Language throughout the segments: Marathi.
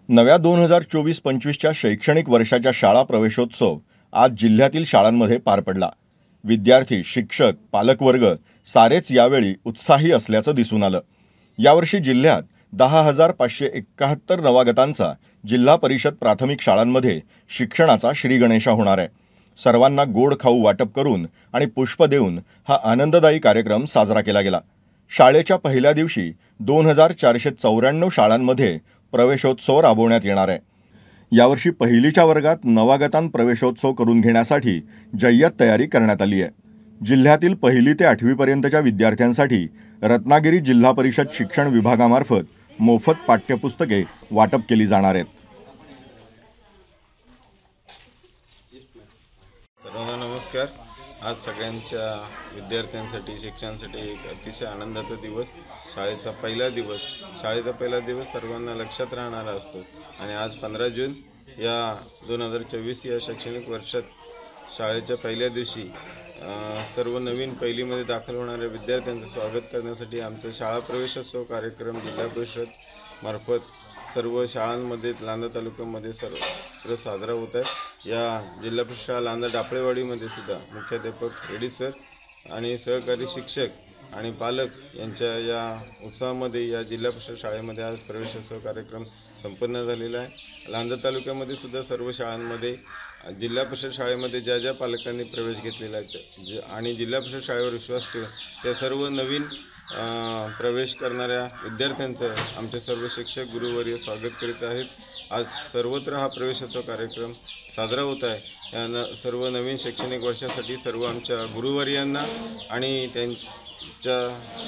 नव्या 2024-25च्या शैक्षणिक वर्षाच्या शाळा प्रवेशोत्सव आज जिल्ह्यातील शाळांमध्ये पार पडला। विद्यार्थी, शिक्षक, पालकवर्ग सारेच यावेळी उत्साही असल्याचं दिसून आलं। यावर्षी जिल्ह्यात 10,571 नवागतांचा जिल्हा परिषद प्राथमिक शाळांमध्ये शिक्षणाचा श्रीगणेशा होणार आहे। सर्वांना गोड खाऊ वाटप करून आणि पुष्प देऊन हा आनंददायी कार्यक्रम साजरा केला गेला। शाळेच्या पहिल्या दिवशी 2,494 शाळांमध्ये प्रवेशोत्सव राबवण्यात येणार आहे। यावर्षी पहिलीच्या वर्गात नवागतां प्रवेशोत्सव करून घेण्यासाठी जय्यत तयारी करण्यात आली आहे। जिल्ह्यातील पहिली ते 8वी पर्यंतच्या विद्यार्थ्यांसाठी रत्नागिरी जिल्हा परिषद शिक्षण विभागामार्फत मोफत पाठ्यपुस्तके वाटप केली जाणार आहेत। सर्वांना नमस्कार। आज सगळ्यांच्या विद्यार्थ्यांसाठी शिक्षणासाठी एक अतिशय आनंदाचा दिवस, शाळेचा पहिला दिवस सर्वांना लक्षात राहणारा असतो। आणि आज 15 जून या 2024 या शैक्षणिक वर्षात शाळेच्या पहिल्या दिवशी सर्व नवीन पहिलीमध्ये दाखल होणाऱ्या विद्यार्थ्यांचं स्वागत करण्यासाठी आमचा शाळा प्रवेशोत्सव कार्यक्रम जिल्हा परिषद मार्फत सर्व शाळांमध्ये लांजा तालुक्यामध्ये सर्वत्र साजरा होत आहे। या जिल्हा परिषद शाळा लांजा डापळेवाडीमध्ये सुद्धा मुख्याध्यापक एडी सर आणि सहकारी शिक्षक आणि पालक यांच्या या उत्साहामध्ये या जिल्हा परिषद शाळेमध्ये आज प्रवेशोत्सव कार्यक्रम संपन्न झालेला आहे। लांजा तालुक्यामध्ये सुद्धा सर्व शाळांमध्ये जिल्हा परिषद शाळेमध्ये ज्या ज्या पालकांनी प्रवेश घेतलेला आहे आणि जिल्हा परिषद शाळेवर विश्वास ठेवून त्या सर्व नवीन प्रवेश करणाऱ्या विद्यार्थ्यांचं आमचे सर्व शिक्षक गुरुवर्य स्वागत करीत आहेत। आज सर्वत्र हा प्रवेशोत्सव कार्यक्रम साजरा होत आहे। या सर्व नवीन शैक्षणिक वर्षासाठी सर्व आमच्या गुरुवर्यांना आणि त्यांच्या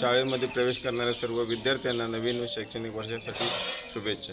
शाळेमध्ये प्रवेश करणाऱ्या सर्व विद्यार्थ्यांना नवीन शैक्षणिक वर्षासाठी शुभेच्छा।